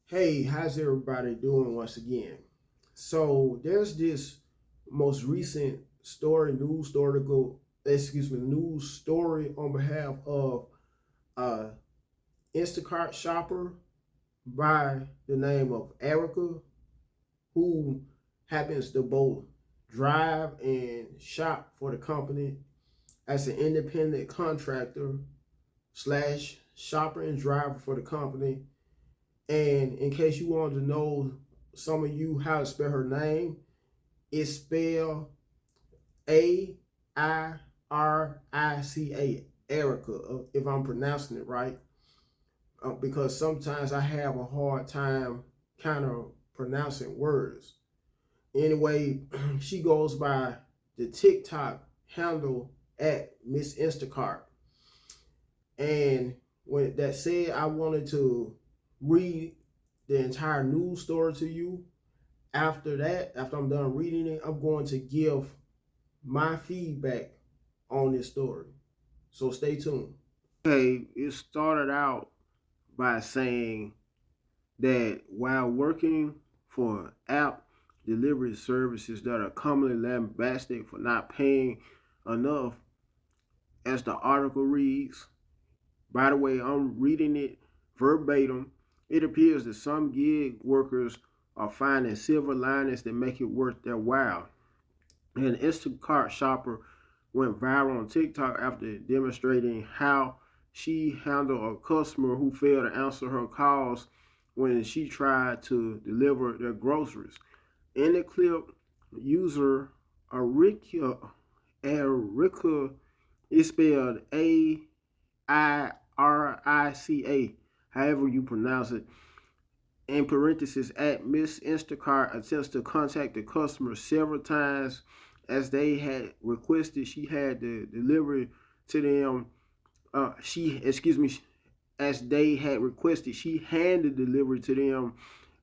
Hey, how's everybody doing once again? So there's this most recent news story on behalf of uh Instacart shopper by the name of Erica, who happens to both drive and shop for the company as an independent contractor slash shopper and driver for the company. And in case you wanted to know, some of you, how to spell her name, it's spelled Airica, Erica, if I'm pronouncing it right, because sometimes I have a hard time kind of pronouncing words. Anyway, she goes by the TikTok handle at Miss Instacart. And when that said, I wanted to read the entire news story to you. After that, after I'm done reading it, I'm going to give my feedback on this story. So stay tuned. Okay, it started out by saying that while working for app delivery services that are commonly lambasted for not paying enough, as the article reads, by the way, I'm reading it verbatim. It appears that some gig workers are finding silver linings that make it worth their while. An Instacart shopper went viral on TikTok after demonstrating how she handled a customer who failed to answer her calls when she tried to deliver their groceries. In the clip, user Erica is spelled Airica, however you pronounce it, in parentheses, at Miss Instacart attempts to contact the customer several times as they had requested she had the delivery to them. As they had requested she hand the delivery to them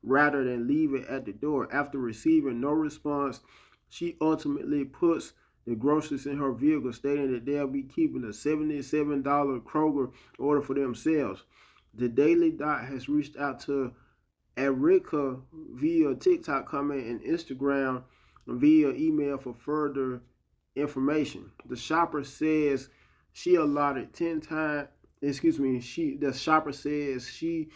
rather than leave it at the door. After receiving no response, she ultimately puts the groceries in her vehicle, stating that they'll be keeping a $77 Kroger order for themselves. The Daily Dot has reached out to Erica via TikTok comment and Instagram via email for further information. The shopper says she allotted 10 time excuse me, she the shopper says she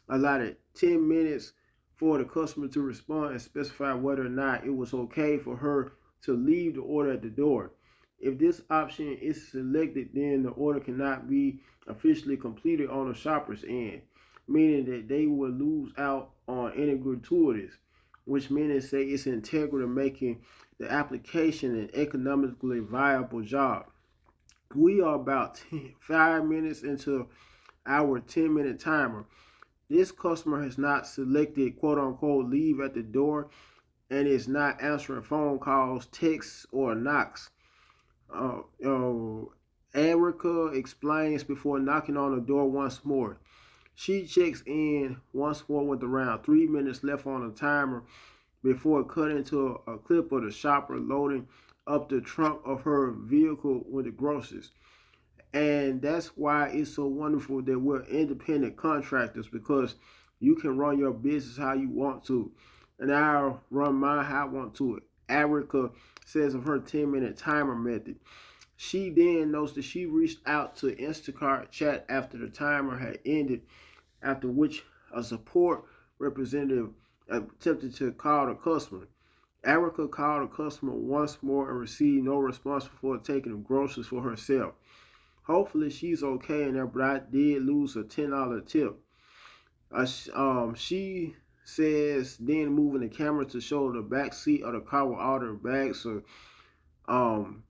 allotted 10 minutes for the customer to respond and specify whether or not it was okay for her to leave the order at the door. If this option is selected, then the order cannot be officially completed on the shopper's end, meaning that they will lose out on any gratuities, which means say it's integral to making the application an economically viable job. We are about 5 minutes into our 10-minute timer. This customer has not selected quote unquote leave at the door and is not answering phone calls, texts, or knocks. Uh, uh, Erica explains before knocking on the door once more. She checks in once more with around 3 minutes left on the timer before cutting to a clip of the shopper loading up the trunk of her vehicle with the groceries. And that's why it's so wonderful that we're independent contractors, because you can run your business how you want to. And I'll run mine how I want to. Erica says of her 10-minute timer method. She then notes that she reached out to Instacart chat after the timer had ended, after which a support representative attempted to call the customer. Erica called the customer once more and received no response before taking the groceries for herself. Hopefully she's okay in there, but I did lose a $10 tip. She says then moving the camera to show the back seat of the car with all the bags of um,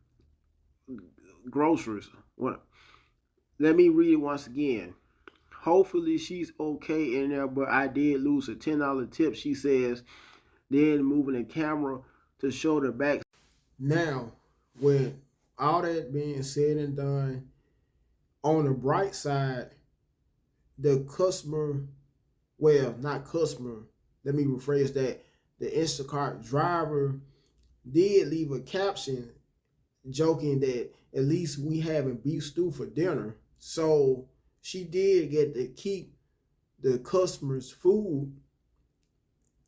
groceries. Let me read it once again. Hopefully she's okay in there, but I did lose a $10 tip, she says, then moving the camera to show the back. Now, with all that being said and done, on the bright side, the customer, well, not customer, let me rephrase that. The Instacart driver did leave a caption joking that at least we having beef stew for dinner. So she did get to keep the customer's food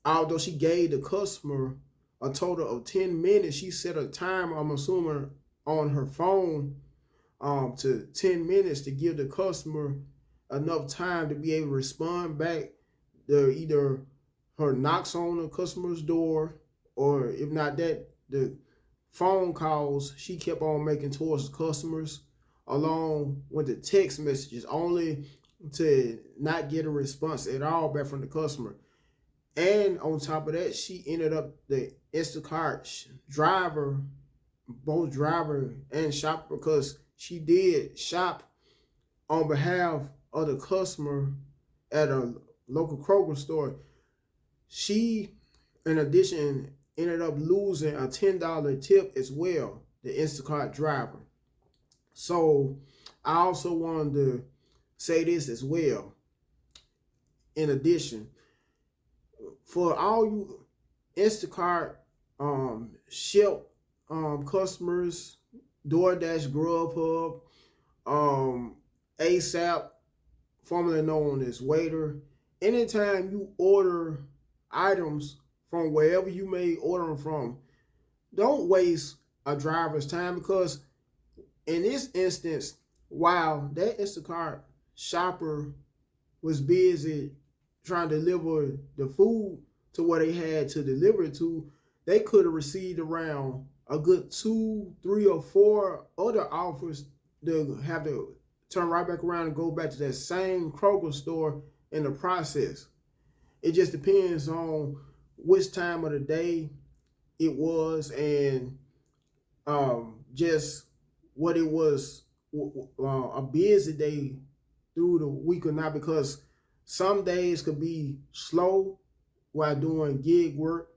although she gave the customer a total of 10 minutes, she set a timer, I'm assuming, on her phone to 10 minutes to give the customer enough time to be able to respond back. Either her knocks on the customer's door, or if not that, the phone calls she kept on making towards the customers, along with the text messages, only to not get a response at all back from the customer. And on top of that, she ended up the Instacart driver, both driver and shopper, because she did shop on behalf of the customer at a local Kroger store. She, in addition, ended up losing a $10 tip as well, the Instacart driver. So I also wanted to say this as well. In addition, for all you Instacart ship customers, DoorDash, Grubhub, ASAP, formerly known as Waiter, anytime you order items from wherever you may order them from, don't waste a driver's time, because in this instance, while that Instacart shopper was busy trying to deliver the food to where they had to deliver it to, they could have received around a good 2, 3, or 4 other offers to have to turn right back around and go back to that same Kroger store in the process. It just depends on which time of the day it was, and just what it was, a busy day through the week or not, because some days could be slow while doing gig work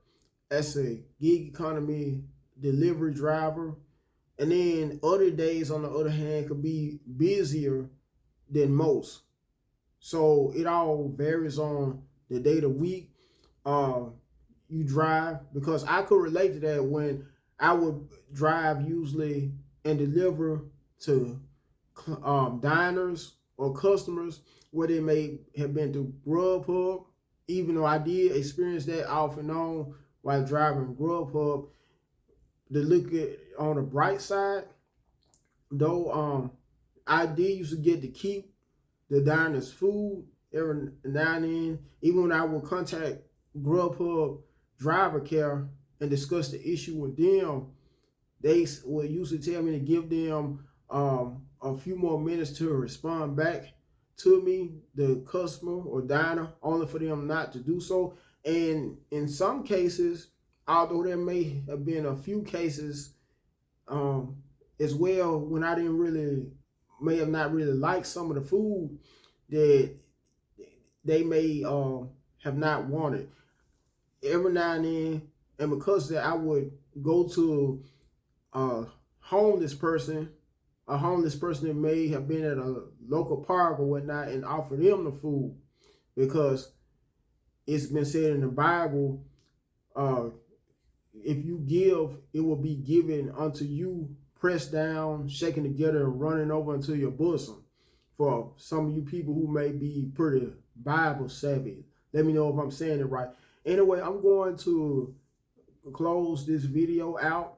as a gig economy delivery driver. And then other days, on the other hand, could be busier than most. So it all varies on the day of the week you drive, because I could relate to that when I would drive usually and deliver to diners or customers where they may have been through Grubhub. Even though I did experience that off and on while driving Grubhub, to look at on the bright side, though, I did used to get to keep the diner's food every now and then. Even when I would contact Grubhub driver care and discuss the issue with them, they would usually tell me to give them a few more minutes to respond back to me, the customer or diner, only for them not to do so. And in some cases, although there may have been a few cases as well when I may have not really liked some of the food that they may have not wanted. Every now and then, and because of that, I would go to a homeless person, that may have been at a local park or whatnot, and offer them the food, because it's been said in the Bible, if you give, it will be given unto you, pressed down, shaken together, and running over into your bosom. For some of you people who may be pretty Bible savvy, let me know if I'm saying it right. Anyway, I'm going to close this video out,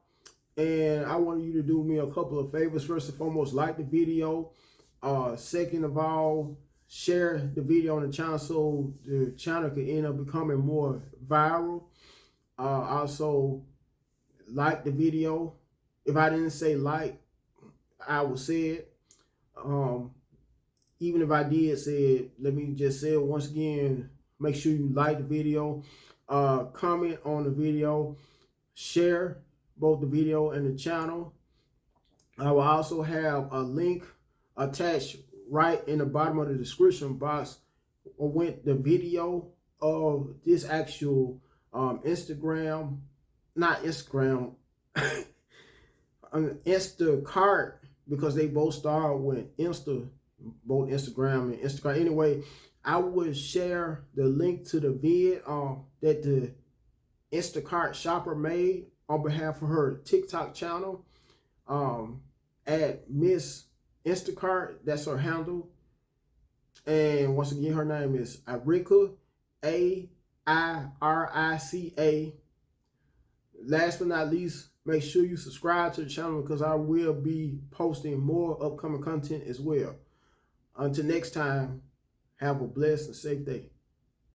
and I want you to do me a couple of favors. First and foremost, like the video. Second of all, share the video on the channel so the channel can end up becoming more viral. Also, like the video. If I didn't say like, I would say it. Even if I did say it, let me just say it once again. Make sure you like the video, comment on the video, share both the video and the channel. I will also have a link attached right in the bottom of the description box with the video of this actual Instagram, not Instagram, Instacart, because they both start with both Instagram and Instacart. Anyway, I would share the link to the vid that the Instacart shopper made on behalf of her TikTok channel at Miss Instacart. That's her handle. And once again, her name is Arika, IRICA. Last but not least, make sure you subscribe to the channel because I will be posting more upcoming content as well. Until next time, have a blessed and safe day.